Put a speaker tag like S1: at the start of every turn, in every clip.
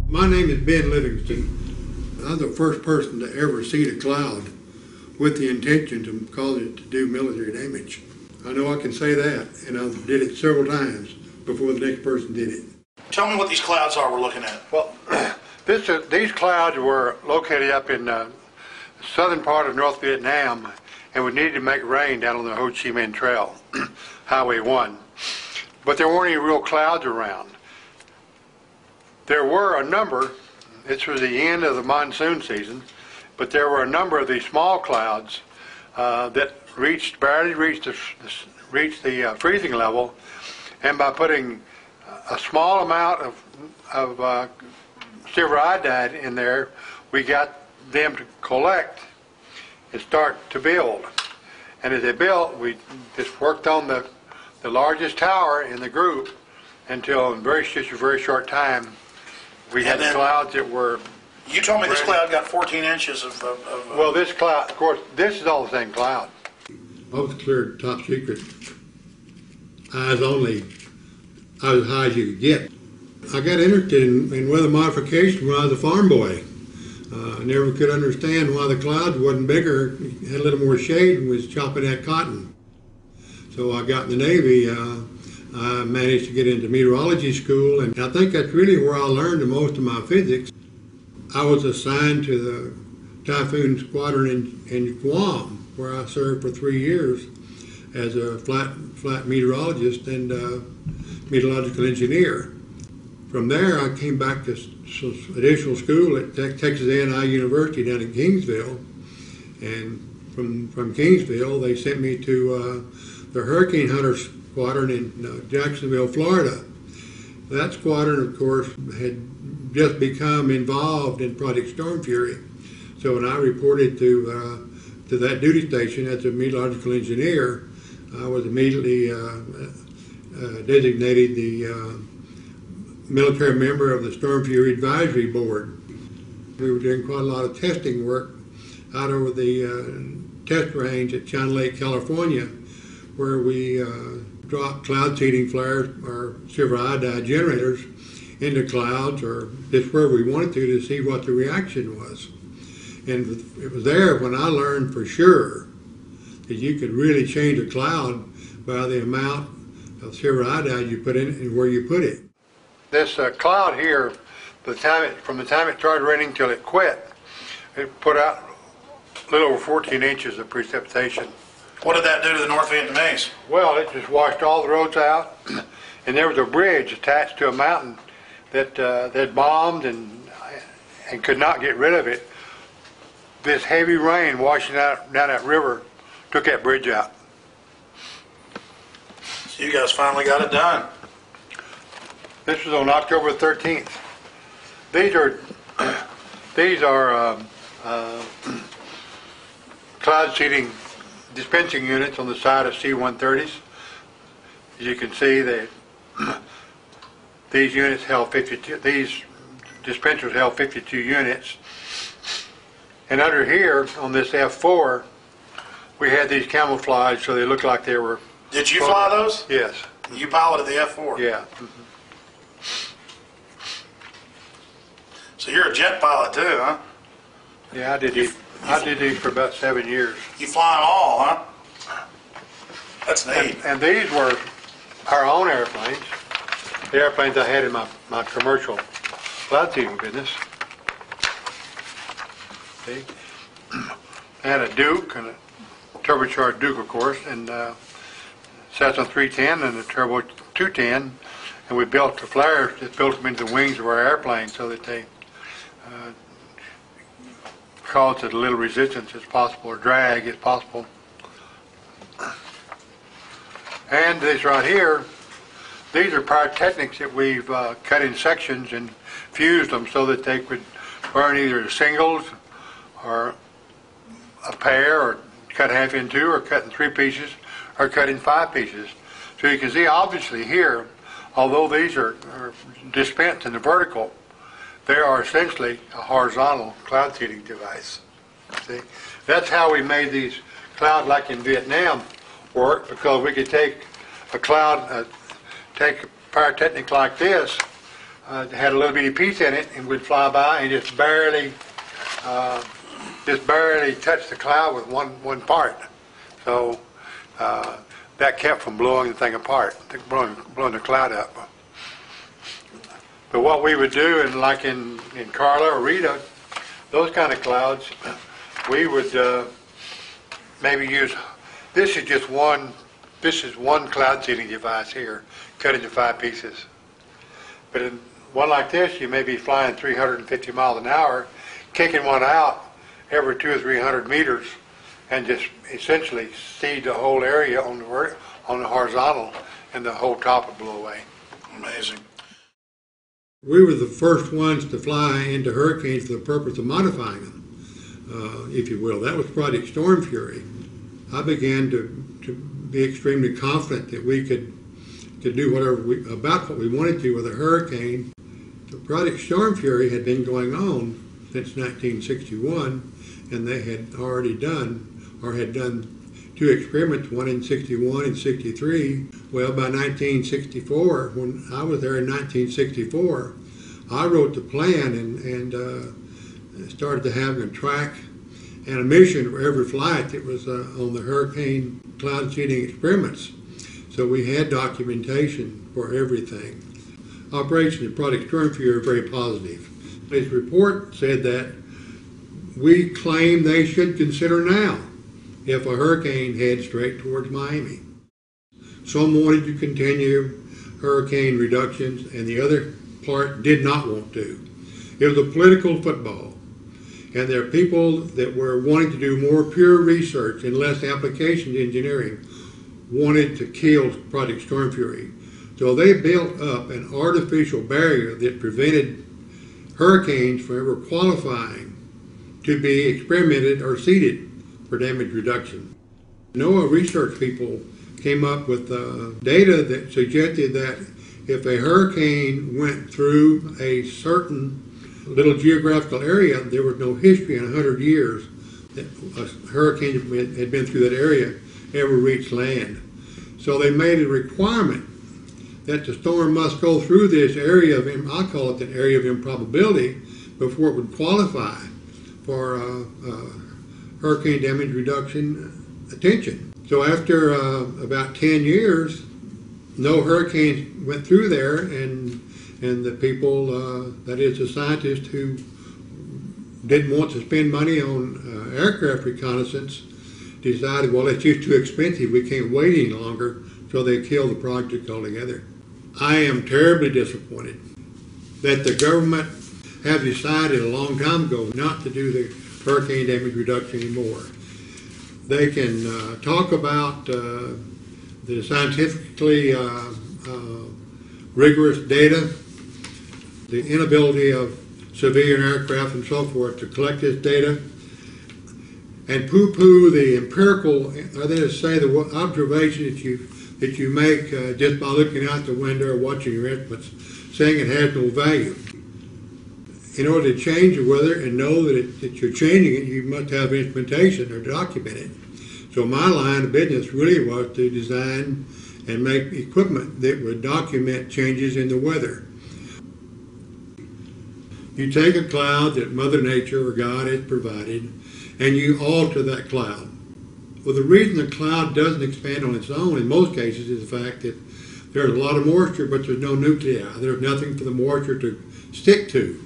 S1: My name is Ben Livingston. I'm the first person to ever see a cloud with the intention to cause it to do military damage. I know I can say that, and I did it several times before the next person did it.
S2: Tell me what these clouds are we're looking at.
S1: Well, these clouds were located up in the southern part of North Vietnam, and we needed to make rain down on the Ho Chi Minh Trail, Highway 1. But there weren't any real clouds around. There were a number, this was the end of the monsoon season, but there were a number of these small clouds that barely reached the freezing level, and by putting a small amount of silver iodide in there, we got them to collect and start to build. And as they built, we just worked on the largest tower in the group until in just a very short time we had the clouds that were...
S2: You told me this cloud got 14 inches of
S1: well, this cloud, of course, this is all the same cloud. I was cleared top secret, eyes only, I was as high as you could get. I got interested in weather modification when I was a farm boy. I never could understand why the clouds wasn't bigger, had a little more shade, and was chopping that cotton. So I got in the Navy. I managed to get into meteorology school, and I think that's really where I learned the most of my physics. I was assigned to the Typhoon Squadron in Guam, where I served for 3 years as a flight meteorologist and meteorological engineer. From there, I came back to additional school at Texas A&I University down in Kingsville, and from Kingsville, they sent me to the Hurricane Hunter Squadron in Jacksonville, Florida. That squadron, of course, had just become involved in Project Storm Fury. So when I reported to that duty station as a meteorological engineer, I was immediately designated the military member of the Storm Fury Advisory Board. We were doing quite a lot of testing work out over the test range at China Lake, California, where we dropped cloud seeding flares or silver iodide generators into clouds, or just where we wanted to see what the reaction was. And it was there when I learned for sure that you could really change a cloud by the amount of silver iodide you put in it and where you put it. This cloud here, from the time it started raining till it quit, it put out a little over 14 inches of precipitation.
S2: What did that do to the North Vietnamese?
S1: Well, it just washed all the roads out, and there was a bridge attached to a mountain that bombed and could not get rid of it. This heavy rain washing out down that river took that bridge out.
S2: So you guys finally got it done.
S1: This was on October 13th. These are cloud seeding dispensing units on the side of C-130s. As you can see, these units held 52. These dispensers held 52 units. And under here on this F4, we had these camouflaged so they looked like they were.
S2: Did you fly those?
S1: Yes.
S2: You piloted the F4?
S1: Yeah.
S2: So you're a jet pilot too, huh?
S1: Yeah, I did these for about 7 years.
S2: You fly them all, huh? That's neat.
S1: And these were our own airplanes. The airplanes I had in my commercial cloud seeding business. See? I had a Duke, and a turbocharged Duke, of course, and Cessna 310 and a Turbo 210, and we built the flares, just built them into the wings of our airplane so that they caused as little resistance as possible, or drag as possible. And this right here, these are pyrotechnics that we've cut in sections and fused them so that they could burn either singles or a pair, or cut half in two, or cut in 3 pieces, or cut in 5 pieces. So you can see obviously here, although these are dispensed in the vertical, they are essentially a horizontal cloud seeding device. See, that's how we made these clouds, like in Vietnam, work, because we could take a cloud, take a pyrotechnic like this, had a little bitty piece in it and would fly by and just barely touch the cloud with one part. So that kept from blowing the thing apart, blowing the cloud up. But what we would do, and like in Carla or Rita, those kind of clouds, we would maybe use, this is one cloud seeding device here, cut into 5 pieces. But in one like this, you may be flying 350 miles an hour, kicking one out every 200 or 300 meters, and just essentially seed the whole area on the horizontal, and the whole top would blow away.
S2: Amazing.
S1: We were the first ones to fly into hurricanes for the purpose of modifying them, if you will. That was Project Storm Fury. I began to be extremely confident that we could do about what we wanted to with a hurricane. The Project Storm Fury had been going on since 1961, and they had already done 2 experiments, one in 61 and 63. Well, by 1964, when I was there in 1964, I wrote the plan and started to have a track and a mission for every flight that was on the hurricane cloud seeding experiments. So we had documentation for everything. Operation in Project Storm Fury are very positive. His report said that we claim they should consider now if a hurricane heads straight towards Miami. Some wanted to continue hurricane reductions, and the other part did not want to. It was a political football, and there are people that were wanting to do more pure research and less application engineering wanted to kill Project Storm Fury. So they built up an artificial barrier that prevented hurricanes from ever qualifying to be experimented or seeded for damage reduction. NOAA research people came up with data that suggested that if a hurricane went through a certain little geographical area, there was no history in 100 years that a hurricane had been through that area ever reached land. So they made a requirement that the storm must go through this area of, I call it an area of improbability, before it would qualify for hurricane damage reduction attention. So after about 10 years, no hurricanes went through there, and the people, that is the scientists who didn't want to spend money on aircraft reconnaissance, decided, well, it's just too expensive, we can't wait any longer, so they killed the project altogether. I am terribly disappointed that the government has decided a long time ago not to do the hurricane damage reduction anymore. They can talk about the scientifically rigorous data, the inability of civilian aircraft and so forth to collect this data, and poo-poo the empirical, or that is to say the observation that you make just by looking out the window or watching your instruments, saying it has no value. In order to change the weather and know that you're changing it, you must have instrumentation or document it. So my line of business really was to design and make equipment that would document changes in the weather. You take a cloud that Mother Nature or God has provided, and you alter that cloud. Well, the reason the cloud doesn't expand on its own in most cases is the fact that there's a lot of moisture, but there's no nuclei. There's nothing for the moisture to stick to.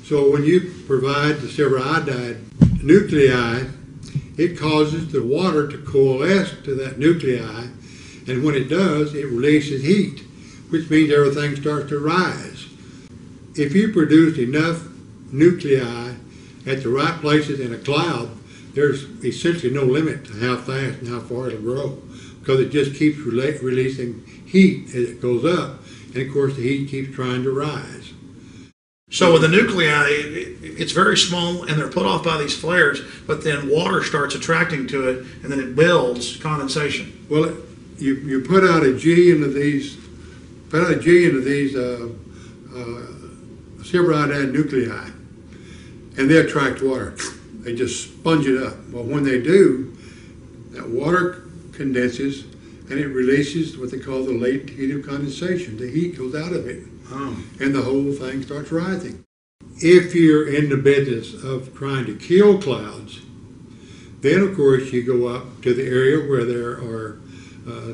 S1: So when you provide the silver iodide nuclei, it causes the water to coalesce to that nuclei, and when it does, it releases heat, which means everything starts to rise. If you produce enough nuclei at the right places in a cloud, there's essentially no limit to how fast and how far it'll grow, because it just keeps releasing heat as it goes up, and of course the heat keeps trying to rise.
S3: So with the nuclei, it's very small and they're put off by these flares, but then water starts attracting to it and then it builds condensation.
S1: Well, you put out a G into these, silver iodide nuclei, and they attract water. They just sponge it up. Well, when they do, that water condenses and it releases what they call the latent heat of condensation. The heat goes out of it, and the whole thing starts rising. If you're in the business of trying to kill clouds, then of course you go up to the area where there are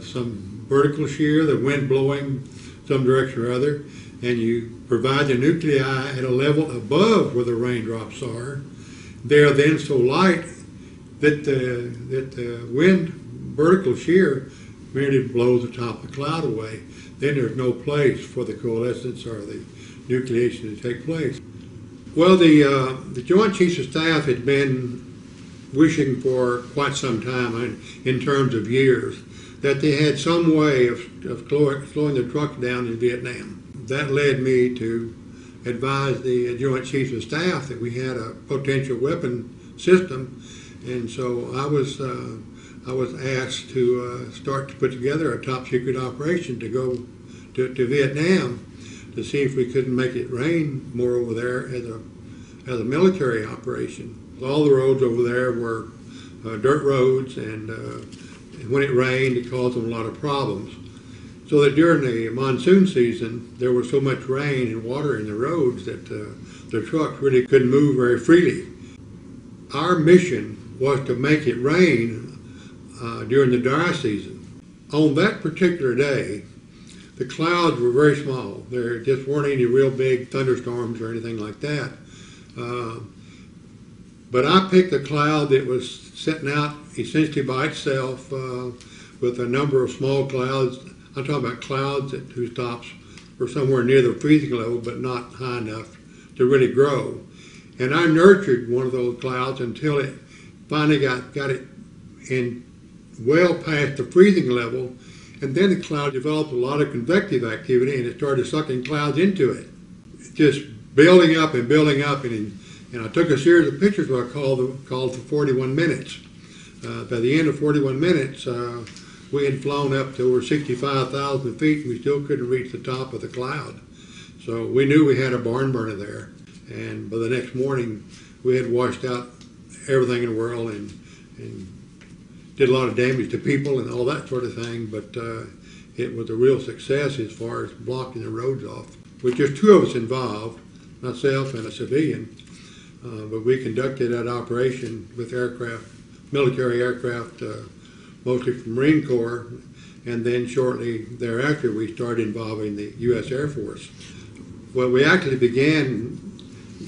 S1: some vertical shear, the wind blowing some direction or other, and you provide the nuclei at a level above where the raindrops are. They are then so light that the wind vertical shear merely blows the top of the cloud away. Then there's no place for the coalescence or the nucleation to take place. Well, the Joint Chiefs of Staff had been wishing for quite some time, in terms of years, that they had some way of slowing the trucks down in Vietnam. That led me to advise the Joint Chiefs of Staff that we had a potential weapon system, and so I was asked to start to put together a top secret operation to go to Vietnam to see if we couldn't make it rain more over there as a military operation. All the roads over there were dirt roads, and when it rained, it caused them a lot of problems. So that during the monsoon season, there was so much rain and water in the roads that the trucks really couldn't move very freely. Our mission was to make it rain during the dry season. On that particular day, the clouds were very small. There just weren't any real big thunderstorms or anything like that. But I picked a cloud that was sitting out essentially by itself with a number of small clouds. I'm talking about clouds whose tops were somewhere near the freezing level but not high enough to really grow. And I nurtured one of those clouds until it finally got it in well past the freezing level, and then the cloud developed a lot of convective activity and it started sucking clouds into it. Just building up and building up, and I took a series of pictures what I called for 41 minutes. By the end of 41 minutes, we had flown up to over 65,000 feet and we still couldn't reach the top of the cloud. So we knew we had a barn burner there, and by the next morning we had washed out everything in the world and did a lot of damage to people and all that sort of thing, but it was a real success as far as blocking the roads off. With just two of us involved, myself and a civilian, but we conducted that operation with aircraft, military aircraft, mostly from Marine Corps, and then shortly thereafter we started involving the U.S. Air Force. Well, we actually began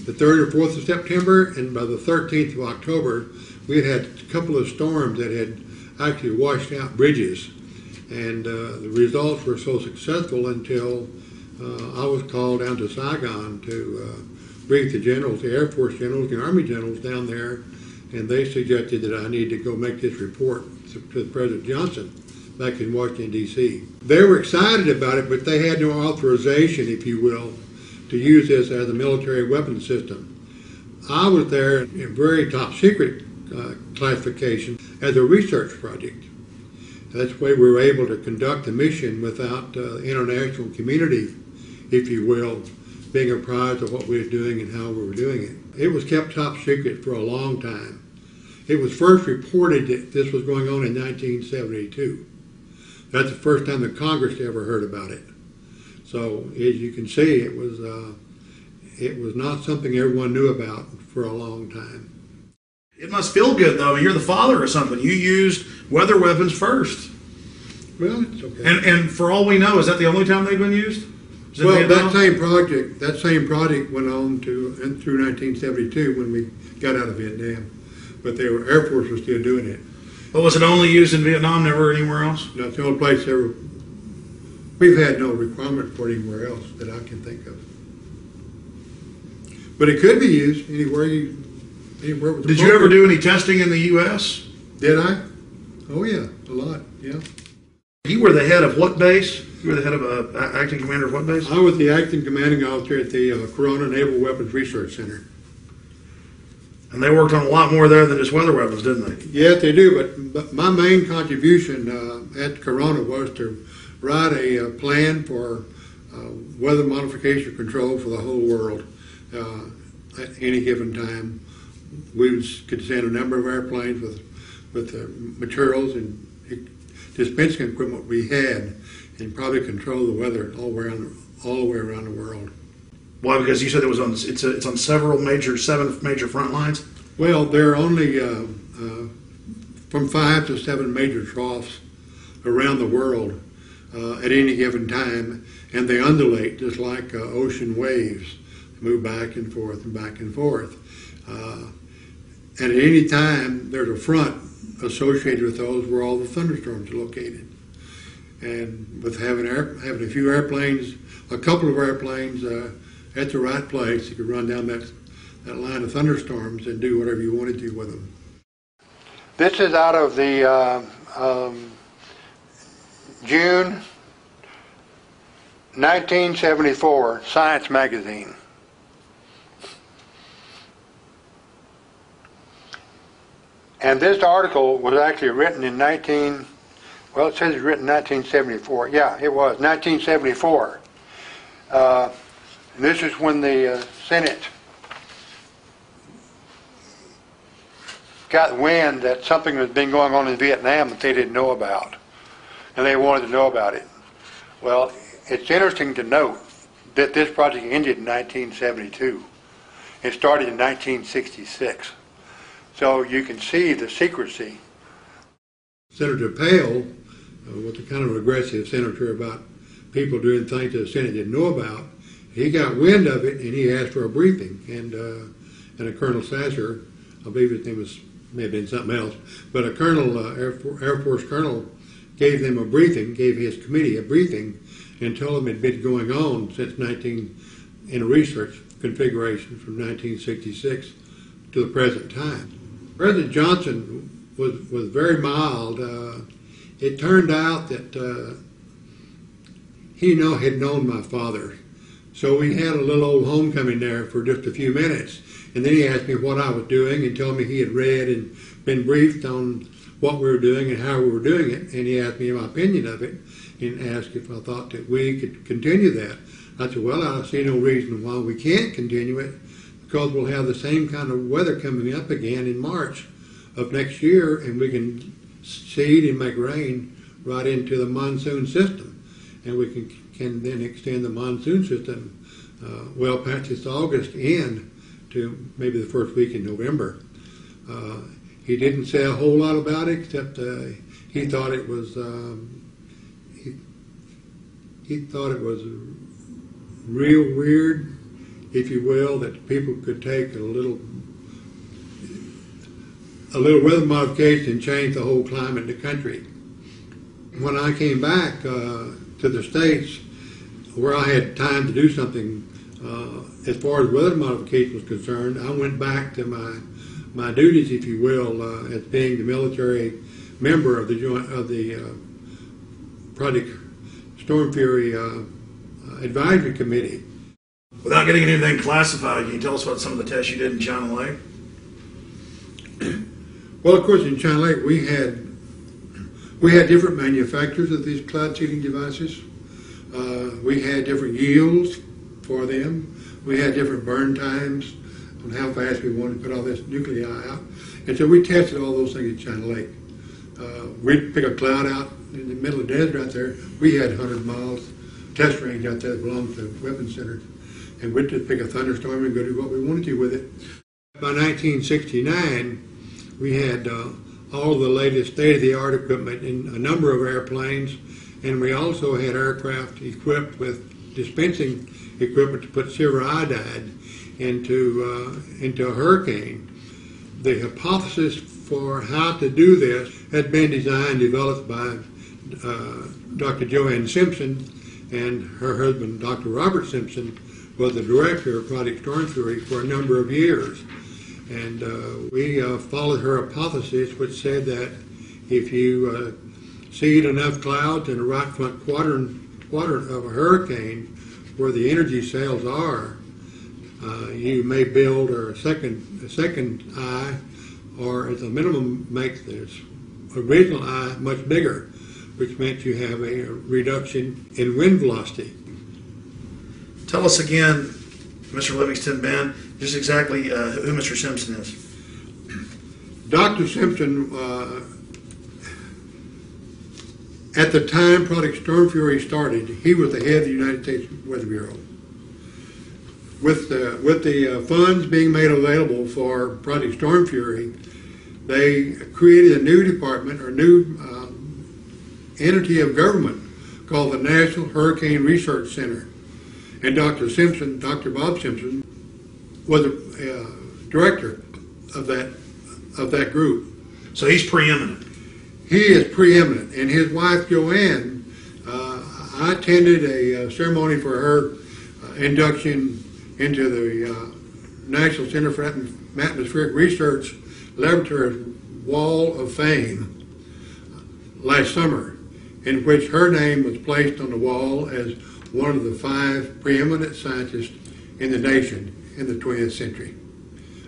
S1: the 3rd or 4th of September, and by the 13th of October, we had had a couple of storms that had actually washed out bridges, and the results were so successful until I was called down to Saigon to brief the generals, the Air Force generals, and Army generals down there, and they suggested that I need to go make this report to President Johnson back in Washington, D.C. They were excited about it, but they had no authorization, if you will, to use this as a military weapon system. I was there in very top secret classification as a research project. That's why we were able to conduct the mission without the international community, if you will, being apprised of what we were doing and how we were doing it. It was kept top secret for a long time. It was first reported that this was going on in 1972. That's the first time the Congress ever heard about it. So as you can see, it was not something everyone knew about for a long time.
S3: It must feel good, though. You're the father or something. You used weather weapons first.
S1: Well, it's okay.
S3: And for all we know, is that the only time they've been used?
S1: Well, that same project went on through 1972 when we got out of Vietnam. But the Air Force was still doing it.
S3: But was it only used in Vietnam, never anywhere else?
S1: That's the only place ever. We've had no requirement for it anywhere else that I can think of. But it could be used anywhere with
S3: Did you ever do any testing in the U.S.?
S1: Did I? Oh yeah, a lot. Yeah.
S3: You were the head of what base? You were the head of acting commander of what base?
S1: I was the acting commanding officer at the Corona Naval Weapons Research Center.
S3: And they worked on a lot more there than just weather weapons, didn't they?
S1: Yes, they do. But my main contribution at Corona was to write a plan for weather modification control for the whole world at any given time. We could send a number of airplanes with materials and dispensing equipment we had and probably control the weather all the way around the world.
S3: Why? Because you said it was on. It's on seven major front lines.
S1: Well, there are only from 5 to 7 major troughs around the world at any given time, and they undulate just like ocean waves, move back and forth and back and forth. And at any time, there's a front associated with those where all the thunderstorms are located. And with having a few airplanes, a couple of airplanes at the right place, you could run down that line of thunderstorms and do whatever you wanted to with them. This is out of the June 1974 Science magazine. And this article was actually written in it says it's written in 1974. Yeah, it was 1974. And this is when the Senate got wind that something had been going on in Vietnam that they didn't know about, and they wanted to know about it. Well, it's interesting to note that this project ended in 1972. It started in 1966. So you can see the secrecy. Senator Pale was a kind of aggressive senator about people doing things that the Senate didn't know about. He got wind of it and he asked for a briefing. And a Colonel Sasser, I believe his name may have been something else, but a colonel, Air Force colonel, gave them a briefing, gave his committee a briefing, and told them it had been going on since in a research configuration from 1966 to the present time. President Johnson was very mild. It turned out that he had known my father. So we had a little old homecoming there for just a few minutes. And then he asked me what I was doing and told me he had read and been briefed on what we were doing and how we were doing it. And he asked me my opinion of it and asked if I thought that we could continue that. I said, well, I see no reason why we can't continue it, because we'll have the same kind of weather coming up again in March of next year, and we can seed and make rain right into the monsoon system. And we can then extend the monsoon system well past this August end to maybe the first week in November. He didn't say a whole lot about it, except he thought it was he thought it was real weird, if you will, that people could take a little weather modification and change the whole climate in the country. When I came back to the States, where I had time to do something as far as weather modification was concerned, I went back to my duties, if you will, as being the military member of the Project Storm Fury Advisory Committee.
S3: Without getting anything classified, can you tell us about some of the tests you did in China Lake?
S1: Well, of course, in China Lake we had different manufacturers of these cloud seeding devices. We had different yields for them. We had different burn times on how fast we wanted to put all this nuclei out. And so we tested all those things in China Lake. We'd pick a cloud out in the middle of the desert out there. We had 100 miles test range out there that belonged to the weapons center. And we'd just pick a thunderstorm and go do what we wanted to with it. By 1969, we had all the latest state-of-the-art equipment in a number of airplanes, and we also had aircraft equipped with dispensing equipment to put silver iodide into a hurricane. The hypothesis for how to do this had been developed by Dr. Joanne Simpson, and her husband, Dr. Robert Simpson, was the director of Project Storm Fury for a number of years. And we followed her hypothesis, which said that if you seed enough clouds in the right front quadrant of a hurricane where the energy cells are, you may build a second eye, or at the minimum make this original eye much bigger, which meant you have a reduction in wind velocity.
S3: Tell us again, Mr. Livingston Ben, just exactly who Mr. Simpson is.
S1: Dr. Simpson At the time Project Storm Fury started, he was the head of the United States Weather Bureau. With the funds being made available for Project Storm Fury, they created a new department or new entity of government called the National Hurricane Research Center. And Dr. Simpson, Dr. Bob Simpson, was the director of that group.
S3: So he's preeminent.
S1: He is preeminent, and his wife Joanne. I attended a ceremony for her induction into the National Center for Atmospheric Research Laboratory's Wall of Fame last summer, in which her name was placed on the wall as one of the 5 preeminent scientists in the nation in the 20th century.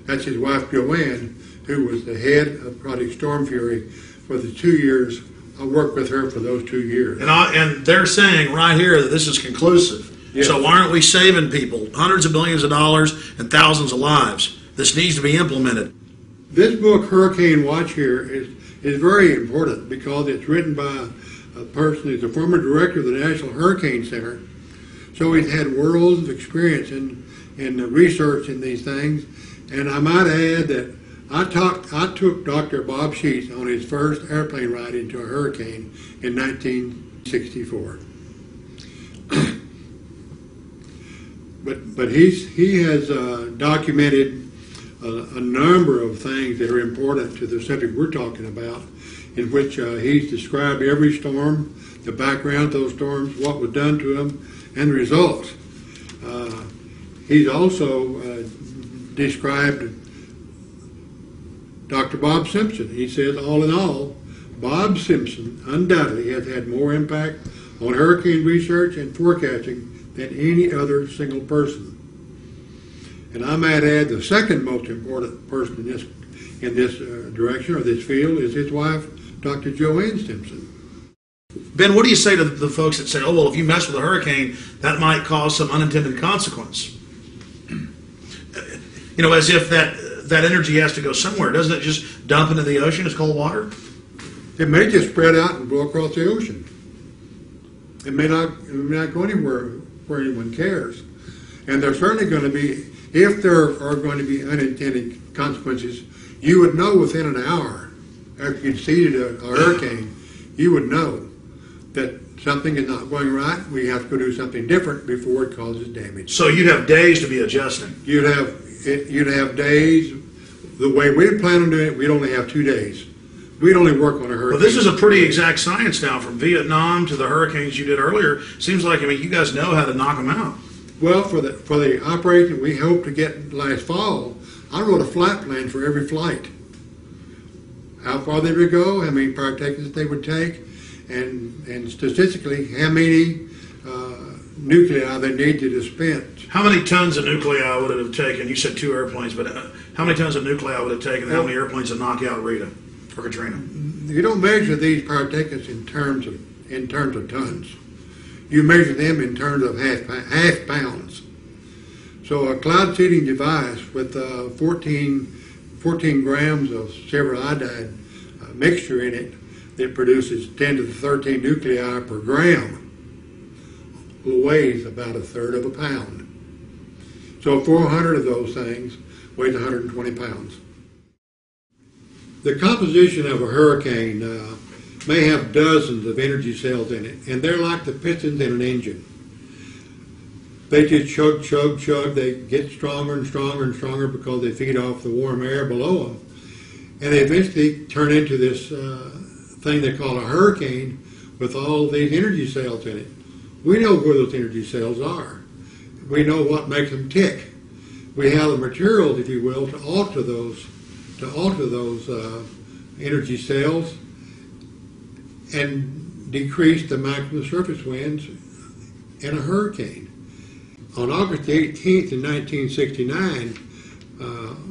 S1: That's his wife Joanne, who was the head of Project Storm Fury for the 2 years. I worked with her for those 2 years.
S3: And they're saying right here that this is conclusive.
S1: Yes.
S3: So why aren't we saving people hundreds of millions of dollars and thousands of lives? This needs to be implemented.
S1: This book, Hurricane Watch here, is very important because it's written by a person who's a former director of the National Hurricane Center. So he's had worlds of experience in the research in these things. And I might add that I took Dr. Bob Sheets on his first airplane ride into a hurricane in 1964. But he has documented a number of things that are important to the subject we're talking about, in which he's described every storm, the background of those storms, what was done to them, and the results. He's also described Dr. Bob Simpson. He says, all in all, Bob Simpson undoubtedly has had more impact on hurricane research and forecasting than any other single person. And I might add the second most important person in this direction or this field is his wife, Dr. Joanne Simpson.
S3: Ben, what do you say to the folks that say, oh, well, if you mess with a hurricane, that might cause some unintended consequence? You know, as if that energy has to go somewhere. Doesn't it just dump into the ocean as cold water?
S1: It may just spread out and blow across the ocean. It may not go anywhere where anyone cares. And there's certainly going to be, if there are going to be unintended consequences, you would know within an hour after you'd seeded a hurricane, you would know that something is not going right. We have to go do something different before it causes damage.
S3: So you'd have days to be adjusting.
S1: You'd have days. The way we plan on doing it, we'd only have 2 days. We'd only work on a hurricane.
S3: Well, this is a pretty exact science now, from Vietnam to the hurricanes you did earlier. Seems like, I mean, you guys know how to knock them out.
S1: Well, for the operation we hoped to get last fall, I wrote a flight plan for every flight. How far they would go, how many partakers they would take, and statistically, how many nuclei they needed to spend.
S3: How many tons of nuclei would it have taken? You said 2 airplanes, but how many tons of nuclei would it have taken? How many airplanes to knock out Rita or Katrina?
S1: You don't measure these partakers in terms of tons. You measure them in terms of half pounds. So a cloud seeding device with 14 grams of silver iodide mixture in it that produces 10 to the 13 nuclei per gram weighs about 1/3 of a pound. So 400 of those things weighs 120 pounds. The composition of a hurricane may have dozens of energy cells in it, and they're like the pistons in an engine. They just chug, chug, chug. They get stronger and stronger and stronger because they feed off the warm air below them. And they eventually turn into this thing they call a hurricane with all of these energy cells in it. We know where those energy cells are. We know what makes them tick. We have the materials, if you will, to alter those energy cells and decrease the maximum surface winds in a hurricane. On August 18th in 1969,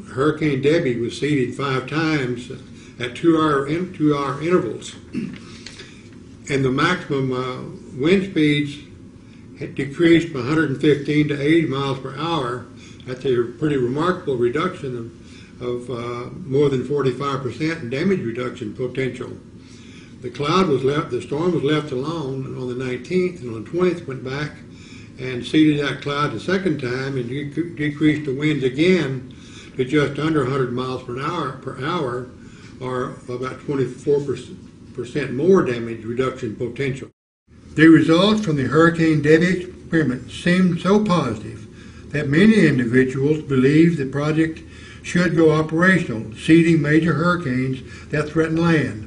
S1: Hurricane Debbie was seeded 5 times at 2-hour intervals. And the maximum wind speeds had decreased from 115 to 80 miles per hour. That's a pretty remarkable reduction of more than 45% in damage reduction potential. The storm was left alone on the 19th, and on the 20th went back and seeded that cloud the second time and decreased the winds again to just under 100 miles per hour, or about 24% more damage reduction potential. The results from the Hurricane Debbie experiment seemed so positive that many individuals believed the project should go operational, seeding major hurricanes that threaten land.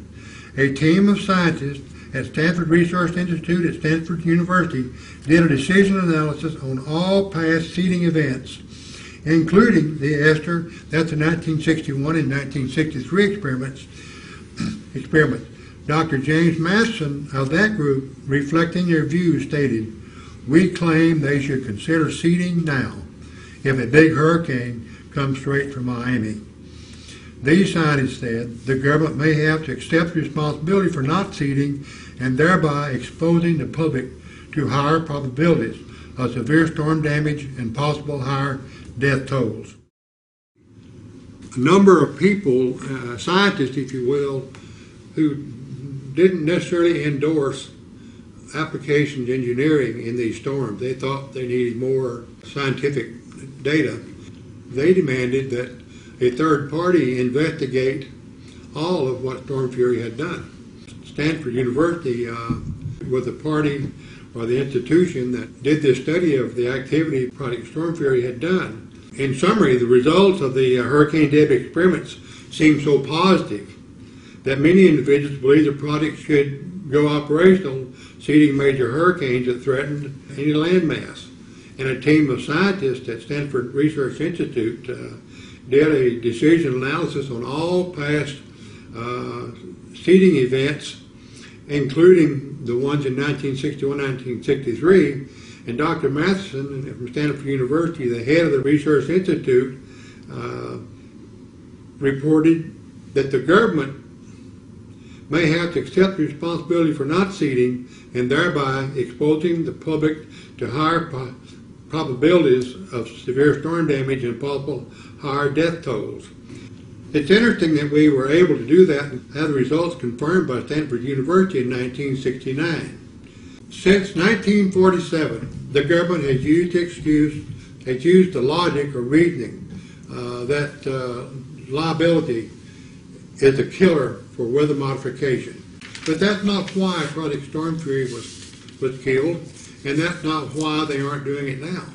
S1: A team of scientists at Stanford Research Institute at Stanford University did a decision analysis on all past seeding events, including the 1961 and 1963 experiments. Dr. James Matheson of that group, reflecting their views, stated, "We claim they should consider seeding now if a big hurricane comes straight from Miami." These scientists said the government may have to accept responsibility for not seeding and thereby exposing the public to higher probabilities of severe storm damage and possible higher death tolls. A number of people, scientists if you will, who didn't necessarily endorse applications engineering in these storms. They thought they needed more scientific data. They demanded that a third party investigate all of what Storm Fury had done. Stanford University was the party or the institution that did this study of the activity Project Storm Fury had done. In summary, the results of the Hurricane Debbie experiments seemed so positive that many individuals believe the project should go operational, seeding major hurricanes that threatened any landmass. And a team of scientists at Stanford Research Institute did a decision analysis on all past seeding events, including the ones in 1961, 1963. And Dr. Matheson from Stanford University, the head of the Research Institute, reported that the government may have to accept responsibility for not seeding and thereby exposing the public to higher probabilities of severe storm damage and possible higher death tolls. It's interesting that we were able to do that and have the results confirmed by Stanford University in 1969. Since 1947, the government has used the logic or reasoning that liability is a killer for weather modification. But that's not why Project Storm Fury was killed, and that's not why they aren't doing it now.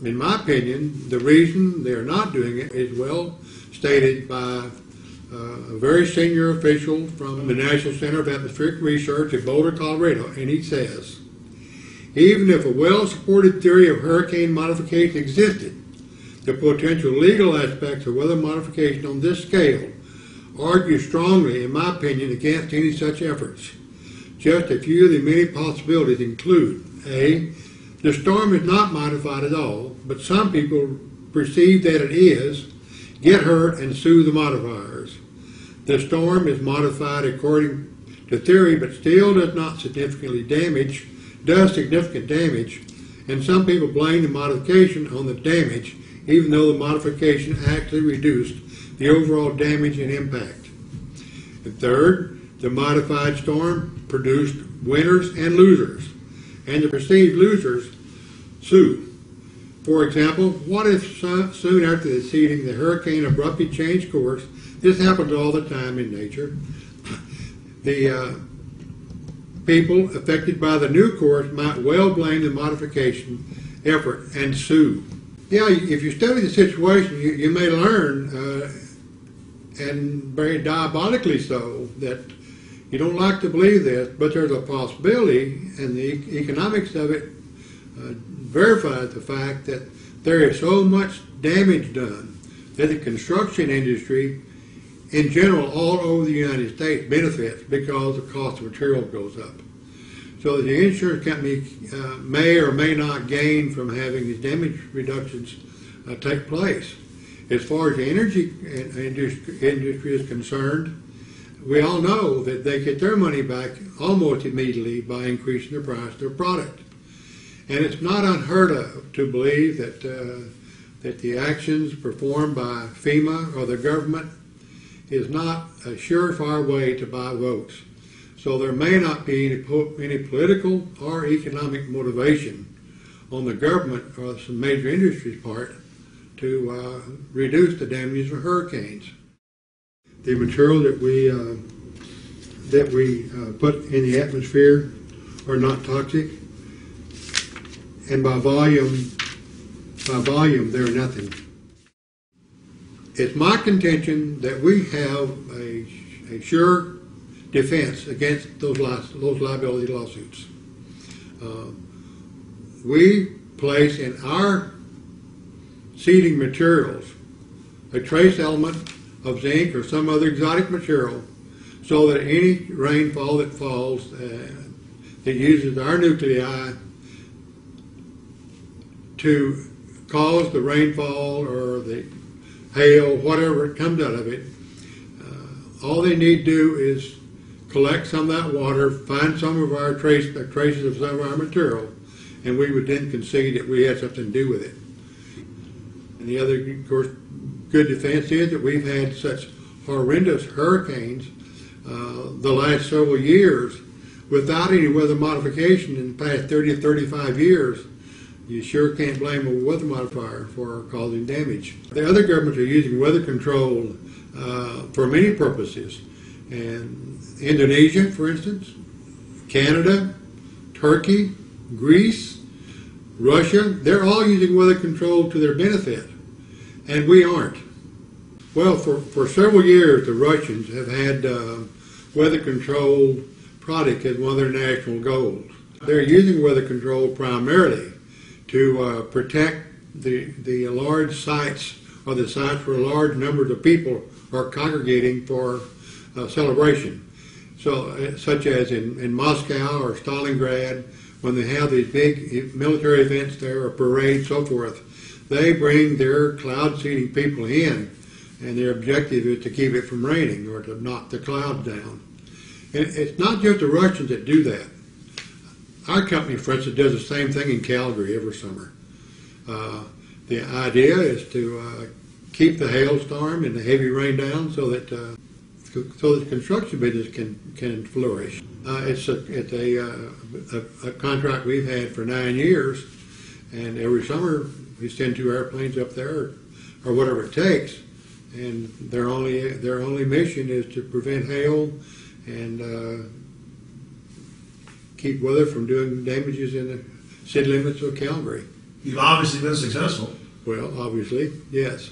S1: In my opinion, the reason they're not doing it is well stated by a very senior official from the National Center of Atmospheric Research in Boulder, Colorado, and he says, even if a well-supported theory of hurricane modification existed, the potential legal aspects of weather modification on this scale argue strongly, in my opinion, against any such efforts. Just a few of the many possibilities include: A, the storm is not modified at all, but some people perceive that it is, get hurt, and sue the modifiers. The storm is modified according to theory, but still does significant damage, and some people blame the modification on the damage, even though the modification actually reduced the overall damage and impact. And third, the modified storm produced winners and losers, and the perceived losers sue. For example, what if soon after the seeding the hurricane abruptly changed course? This happens all the time in nature. The people affected by the new course might well blame the modification effort and sue. Yeah, if you study the situation, you may learn, and very diabolically so, that you don't like to believe this, but there's a possibility, and the economics of it verifies the fact that there is so much damage done that the construction industry in general all over the United States benefits because the cost of material goes up. So the insurance company may or may not gain from having these damage reductions take place. As far as the energy industry is concerned, we all know that they get their money back almost immediately by increasing the price of their product. And it's not unheard of to believe that the actions performed by FEMA or the government is not a surefire way to buy votes. So there may not be any political or economic motivation on the government or some major industries' part to reduce the damages from hurricanes. The material that we put in the atmosphere are not toxic, and by volume they're nothing. It's my contention that we have a sure defense against those liability lawsuits. We place in our seeding materials a trace element of zinc or some other exotic material, so that any rainfall that falls that uses our nuclei to cause the rainfall or the hail, whatever comes out of it, all they need to do is collect some of that water, find some of our traces of some of our material, and we would then concede that we had something to do with it. And the other, of course, good defense is that we've had such horrendous hurricanes the last several years without any weather modification in the past 30 or 35 years. You sure can't blame a weather modifier for causing damage. The other governments are using weather control for many purposes. And Indonesia, for instance, Canada, Turkey, Greece, Russia, they're all using weather control to their benefit, and we aren't. Well, for several years, the Russians have had weather control product as one of their national goals. They're using weather control primarily to protect the large sites, or the sites where large numbers of people are congregating for celebration. So, such as in Moscow or Stalingrad, when they have these big military events there, or parades, so forth, they bring their cloud seeding people in, and their objective is to keep it from raining or to knock the clouds down. And it's not just the Russians that do that. Our company, for instance, does the same thing in Calgary every summer. The idea is to keep the hailstorm and the heavy rain down so that the construction business can flourish. It's a contract we've had for 9 years, and every summer we send 2 airplanes up there, or whatever it takes, and their only mission is to prevent hail and keep weather from doing damages in the city limits of Calgary.
S3: You've obviously been successful.
S1: Well, obviously, yes.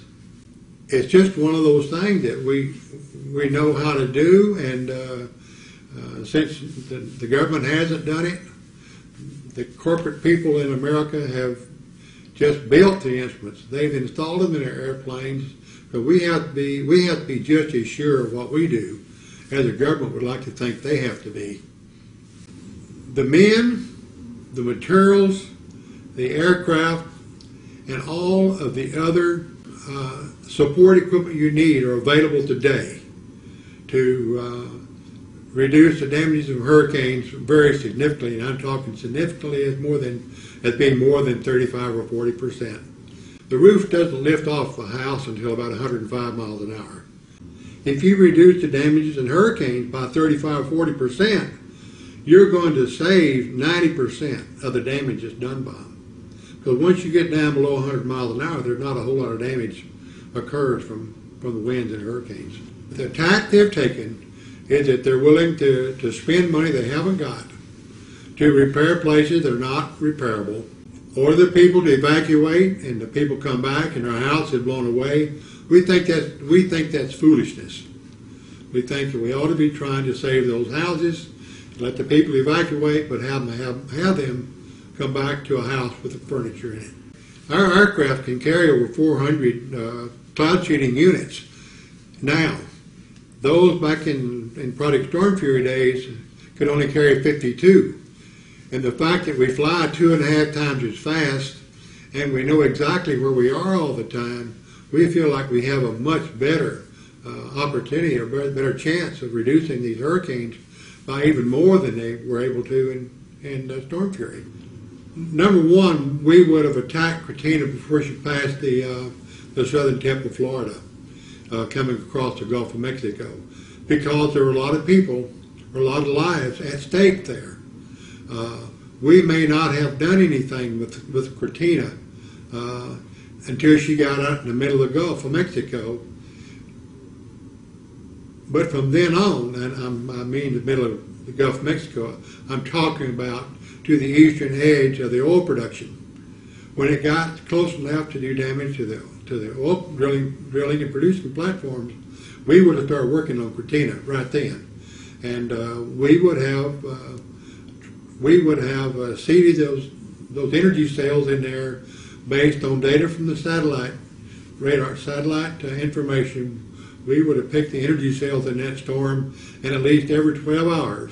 S1: It's just one of those things that we know how to do, and since the government hasn't done it, the corporate people in America have just built the instruments. They've installed them in their airplanes, but we have to be just as sure of what we do as the government would like to think they have to be. The men, the materials, the aircraft, and all of the other support equipment you need are available today to reduce the damages of hurricanes very significantly, and I'm talking significantly as being more than 35 or 40%. The roof doesn't lift off a house until about 105 miles an hour. If you reduce the damages in hurricanes by 35 or 40%, you're going to save 90% of the damage that's done by them. Because once you get down below 100 miles an hour, there's not a whole lot of damage occurs from the winds and hurricanes. The tack they've taken is that they're willing to spend money they haven't got to repair places that are not repairable, or the people to evacuate and the people come back and their house is blown away. We think that's foolishness. We think that we ought to be trying to save those houses, let the people evacuate, but have them come back to a house with the furniture in it. Our aircraft can carry over 400 cloud seeding units. Now, those back in Project Storm Fury days could only carry 52. And the fact that we fly 2.5 times as fast and we know exactly where we are all the time, we feel like we have a much better opportunity, or better chance of reducing these hurricanes by even more than they were able to in Storm Fury. Number one, we would have attacked Katrina before she passed the southern tip of Florida, coming across the Gulf of Mexico, because there were a lot of people are a lot of lives at stake there. We may not have done anything with Cortina until she got out in the middle of the Gulf of Mexico. But from then on, and I mean the middle of the Gulf of Mexico, I'm talking about to the eastern edge of the oil production. When it got close enough to do damage to the oil drilling and producing platforms, we would have started working on Cortina right then, and we would have seeded those energy cells in there based on data from the satellite information. We would have picked the energy cells in that storm, and at least every 12 hours,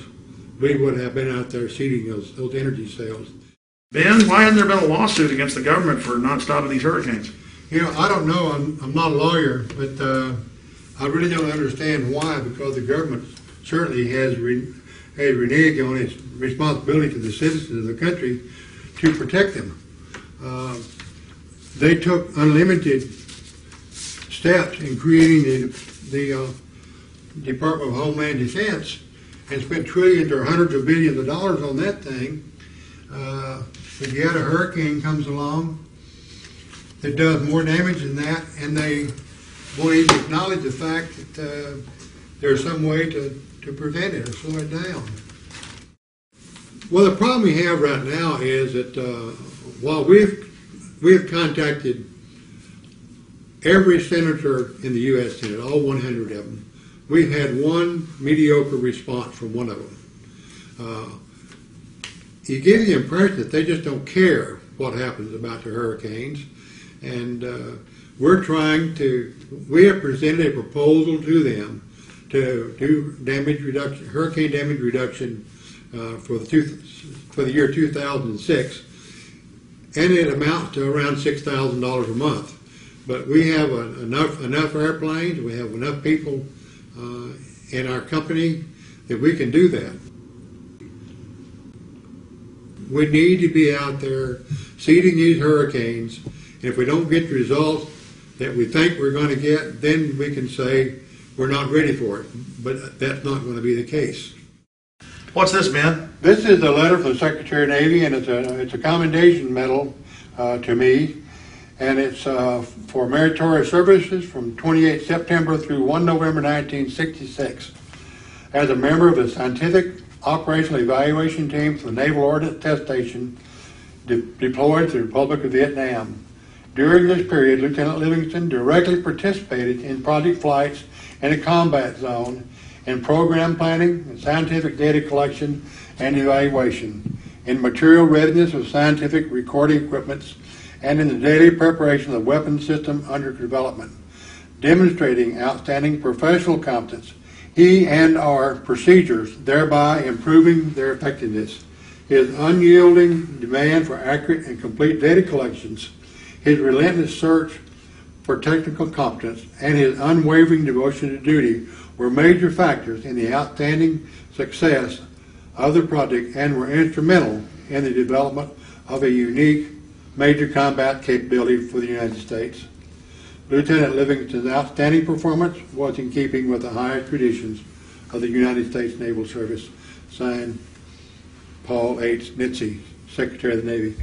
S1: we would have been out there seeding those energy cells.
S3: Ben, why hasn't there been a lawsuit against the government for not stopping these hurricanes?
S1: You know, I don't know. I'm not a lawyer, but I really don't understand why, because the government certainly has reneged on its responsibility to the citizens of the country to protect them. They took unlimited steps in creating the Department of Homeland Defense and spent trillions or hundreds of billions of dollars on that thing. If you had a hurricane comes along that does more damage than that, and they won't even acknowledge the fact that there's some way to prevent it or slow it down. Well, the problem we have right now is that while we've contacted every senator in the U.S. Senate, all 100 of them, we've had one mediocre response from one of them. You get the impression that they just don't care what happens about the hurricanes, and we have presented a proposal to them to do hurricane damage reduction for the year 2006, and it amounts to around $6,000 a month. But we have enough airplanes, we have enough people in our company that we can do that. We need to be out there seeding these hurricanes, and if we don't get the results that we think we're going to get, then we can say we're not ready for it. But that's not going to be the case.
S3: What's this, Ben?
S1: This is a letter from the Secretary of the Navy, and it's a commendation medal to me, and it's for meritorious services from 28 September through 1 November 1966. As a member of the Scientific Operational Evaluation Team for the Naval Ordnance Test Station deployed to the Republic of Vietnam. During this period, Lieutenant Livingston directly participated in project flights in a combat zone, in program planning, scientific data collection and evaluation, in material readiness of scientific recording equipment, and in the daily preparation of the weapons system under development, demonstrating outstanding professional competence. He and our procedures, thereby improving their effectiveness. His unyielding demand for accurate and complete data collections, his relentless search for technical competence, and his unwavering devotion to duty were major factors in the outstanding success of the project and were instrumental in the development of a unique major combat capability for the United States. Lieutenant Livingston's outstanding performance was in keeping with the highest traditions of the United States Naval Service. Signed, Paul H. Nitze, Secretary of the Navy.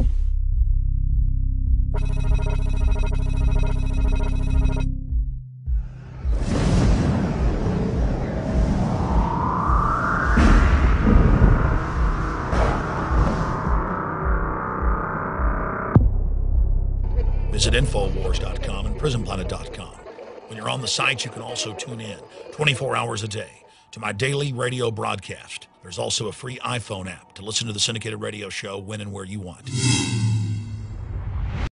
S4: Visit Infowars.com and PrisonPlanet.com. When you're on the site, you can also tune in 24 hours a day to my daily radio broadcast. There's also a free iPhone app to listen to the syndicated radio show when and where you want.